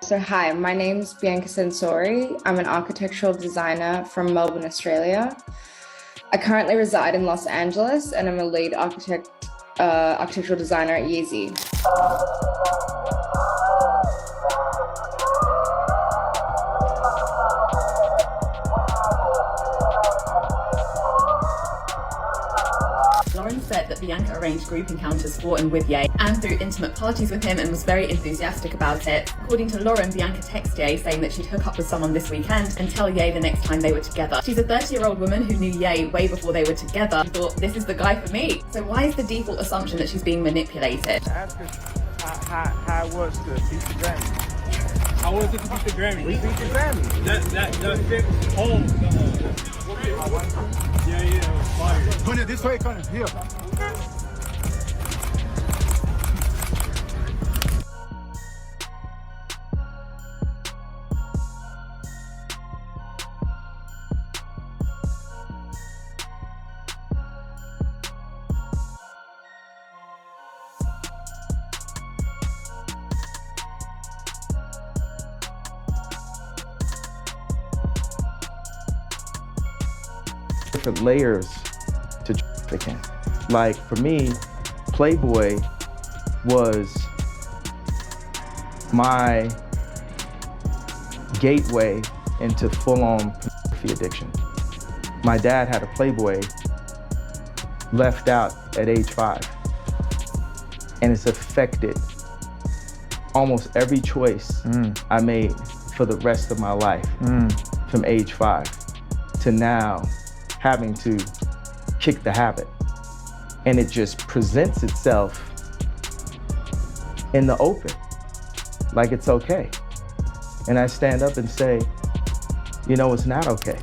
So hi, my name's Bianca Censori. I'm an architectural designer from Melbourne, Australia. I currently reside in Los Angeles and I'm a lead architectural designer at Yeezy. Lauren said that Bianca arranged group encounters for and with Ye and threw intimate parties with him and was very enthusiastic about it. According to Lauren, Bianca texted Ye saying that she'd hook up with someone this weekend and tell Ye the next time they were together. She's a 30-year-old woman who knew Ye way before they were together. She thought, this is the guy for me. So why is the default assumption that she's being manipulated? Ask her how it was to beat the Grammy. How was it to beat the Grammy? We beat the Grammy. That shit Yeah, it was fire. Connor, this way, Connor. Here. Different layers to trafficking. Like for me, Playboy was my gateway into full-on pornography addiction. My dad had a Playboy left out at age 5, and it's affected almost every choice I made for the rest of my life from age 5 to now having to kick the habit. And it just presents itself in the open, like it's okay. And I stand up and say, you know, it's not okay.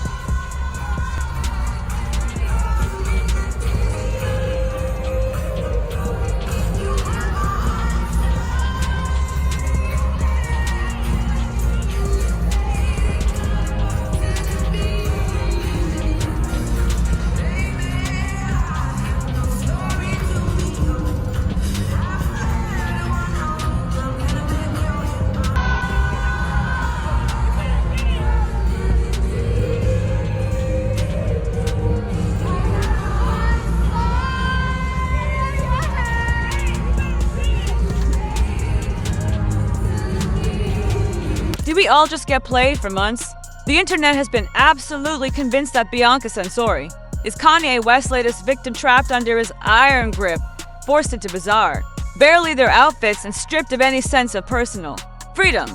Did we all just get played for months? The internet has been absolutely convinced that Bianca Censori is Kanye West's latest victim trapped under his iron grip, forced into bizarre, barely their outfits and stripped of any sense of personal freedom.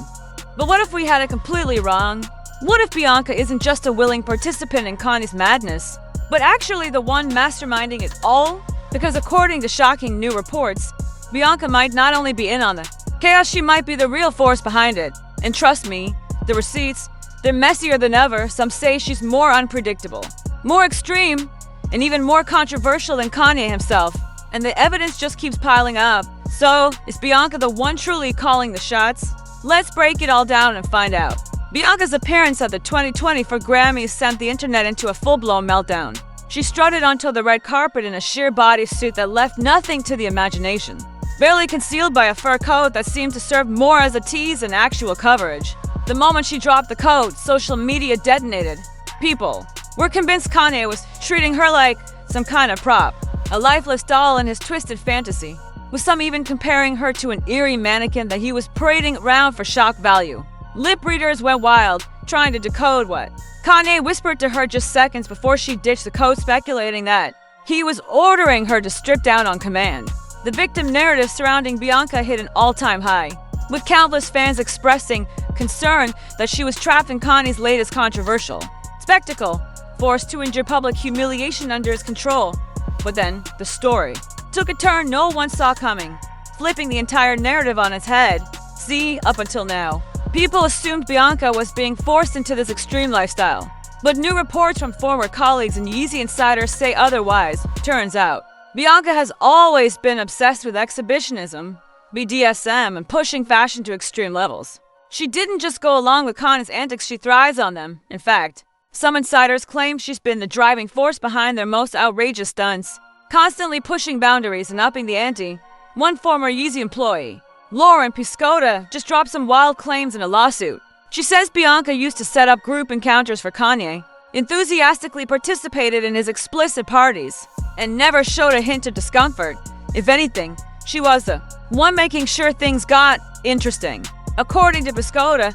But what if we had it completely wrong? What if Bianca isn't just a willing participant in Kanye's madness, but actually the one masterminding it all? Because according to shocking new reports, Bianca might not only be in on the chaos, she might be the real force behind it. And trust me, the receipts, they're messier than ever. Some say she's more unpredictable, more extreme, and even more controversial than Kanye himself. And the evidence just keeps piling up. So, is Bianca the one truly calling the shots? Let's break it all down and find out. Bianca's appearance at the 2024 Grammys sent the internet into a full-blown meltdown. She strutted onto the red carpet in a sheer bodysuit that left nothing to the imagination, barely concealed by a fur coat that seemed to serve more as a tease than actual coverage. The moment she dropped the coat, social media detonated. People were convinced Kanye was treating her like some kind of prop, a lifeless doll in his twisted fantasy, with some even comparing her to an eerie mannequin that he was parading around for shock value. Lip readers went wild, trying to decode what Kanye whispered to her just seconds before she ditched the coat, speculating that he was ordering her to strip down on command. The victim narrative surrounding Bianca hit an all-time high, with countless fans expressing concern that she was trapped in Kanye's latest controversial spectacle, forced to endure public humiliation under his control. But then, the story took a turn no one saw coming, flipping the entire narrative on its head. See, up until now, people assumed Bianca was being forced into this extreme lifestyle. But new reports from former colleagues and Yeezy insiders say otherwise. Turns out, Bianca has always been obsessed with exhibitionism, BDSM, and pushing fashion to extreme levels. She didn't just go along with Kanye's antics, she thrives on them. In fact, some insiders claim she's been the driving force behind their most outrageous stunts, constantly pushing boundaries and upping the ante. One former Yeezy employee Lauren Piscota just dropped some wild claims in a lawsuit. She says Bianca used to set up group encounters for Kanye, enthusiastically participated in his explicit parties, and never showed a hint of discomfort. If anything, she was the one making sure things got interesting. According to Piscota,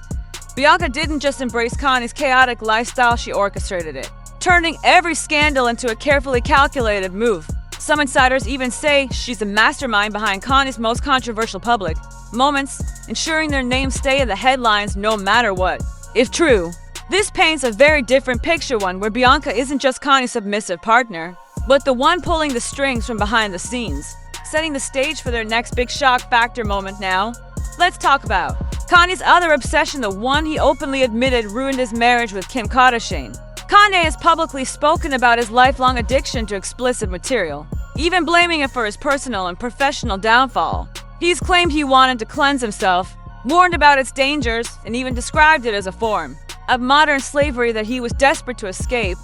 Bianca didn't just embrace Kanye's chaotic lifestyle, she orchestrated it, turning every scandal into a carefully calculated move. Some insiders even say she's the mastermind behind Kanye's most controversial public moments, ensuring their names stay in the headlines no matter what. If true, this paints a very different picture, one where Bianca isn't just Kanye's submissive partner, but the one pulling the strings from behind the scenes, setting the stage for their next big shock factor moment. Now, let's talk about Kanye's other obsession, the one he openly admitted ruined his marriage with Kim Kardashian. Kanye has publicly spoken about his lifelong addiction to explicit material, even blaming it for his personal and professional downfall. He's claimed he wanted to cleanse himself, warned about its dangers, and even described it as a form of modern slavery that he was desperate to escape.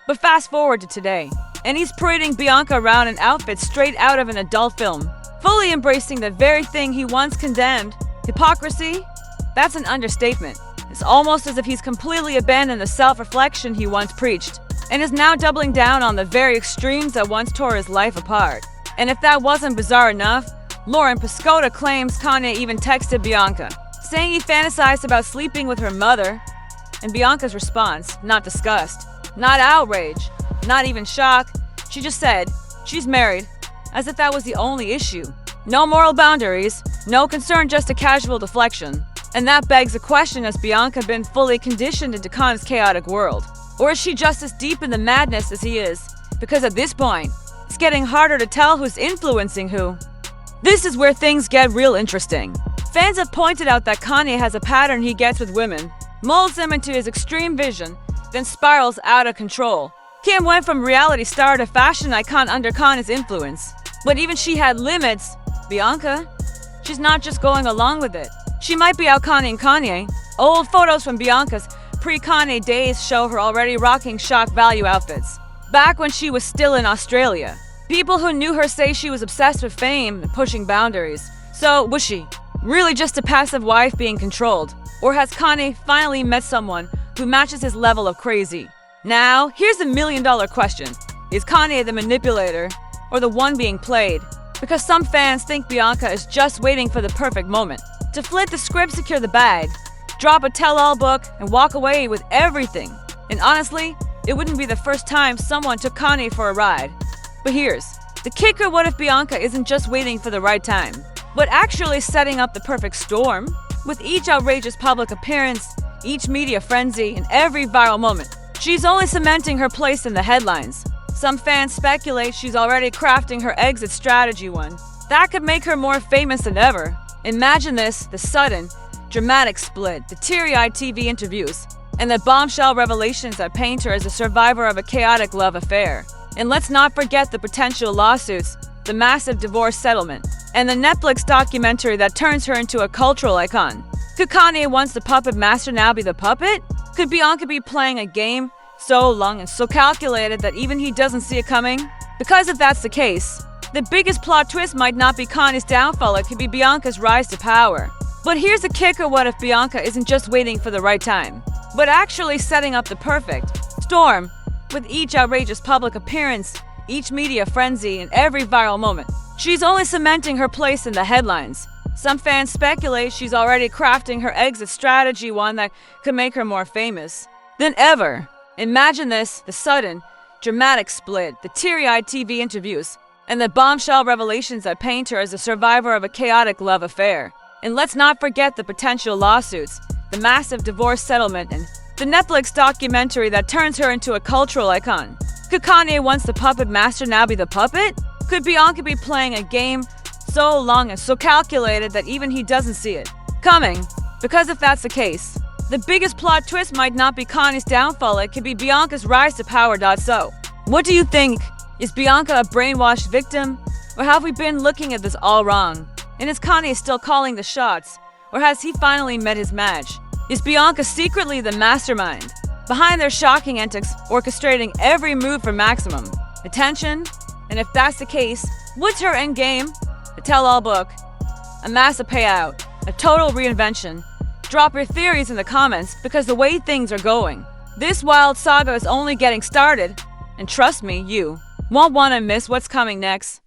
But fast forward to today, and he's parading Bianca around in outfits straight out of an adult film, fully embracing the very thing he once condemned. Hypocrisy? That's an understatement. It's almost as if he's completely abandoned the self-reflection he once preached, and is now doubling down on the very extremes that once tore his life apart. And if that wasn't bizarre enough, Lauren Piscota claims Kanye even texted Bianca, saying he fantasized about sleeping with her mother, and Bianca's response, not disgust, not outrage, not even shock, she just said she's married, as if that was the only issue. No moral boundaries, no concern, just a casual deflection. And that begs the question, has Bianca been fully conditioned into Kanye's chaotic world? Or is she just as deep in the madness as he is? Because at this point, it's getting harder to tell who's influencing who. This is where things get real interesting. Fans have pointed out that Kanye has a pattern he gets with women, molds them into his extreme vision, then spirals out of control. Kim went from reality star to fashion icon under Kanye's influence. But even she had limits. Bianca? She's not just going along with it. She might be out-Kanyeing Kanye. Old photos from Bianca's pre-Kanye days show her already rocking shock value outfits. Back when she was still in Australia. People who knew her say she was obsessed with fame and pushing boundaries. So, was she really just a passive wife being controlled? Or has Kanye finally met someone who matches his level of crazy? Now, here's the million-dollar question. Is Kanye the manipulator or the one being played? Because some fans think Bianca is just waiting for the perfect moment to flip the script, secure the bag, drop a tell-all book, and walk away with everything. And honestly, it wouldn't be the first time someone took Kanye for a ride. But here's the kicker: what if Bianca isn't just waiting for the right time, but actually setting up the perfect storm? With each outrageous public appearance, each media frenzy, and every viral moment, she's only cementing her place in the headlines. Some fans speculate she's already crafting her exit strategy, one that could make her more famous than ever. Imagine this: the sudden, dramatic split, the teary-eyed TV interviews, and the bombshell revelations that paint her as a survivor of a chaotic love affair. And let's not forget the potential lawsuits, the massive divorce settlement, and the Netflix documentary that turns her into a cultural icon. Could Kanye, once the puppet master, now be the puppet? Could Bianca be playing a game so long and so calculated that even he doesn't see it coming? Because if that's the case, the biggest plot twist might not be Kanye's downfall, it could be Bianca's rise to power. But here's the kicker: what if Bianca isn't just waiting for the right time, but actually setting up the perfect storm? With each outrageous public appearance, each media frenzy, and every viral moment, she's only cementing her place in the headlines. Some fans speculate she's already crafting her exit strategy, one that could make her more famous than ever. Imagine this: the sudden, dramatic split, the teary-eyed TV interviews, and the bombshell revelations that paint her as a survivor of a chaotic love affair. And let's not forget the potential lawsuits, the massive divorce settlement, and the Netflix documentary that turns her into a cultural icon. Could Kanye, once the puppet master, now be the puppet? Could Bianca be playing a game so long and so calculated that even he doesn't see it coming? Because if that's the case, the biggest plot twist might not be Kanye's downfall, it could be Bianca's rise to power. So, what do you think? Is Bianca a brainwashed victim? Or have we been looking at this all wrong? And is Kanye still calling the shots? Or has he finally met his match? Is Bianca secretly the mastermind behind their shocking antics, orchestrating every move for maximum attention? And if that's the case, what's her endgame? A tell-all book, amass a payout, a total reinvention. Drop your theories in the comments because the way things are going, this wild saga is only getting started. And trust me, you won't want to miss what's coming next.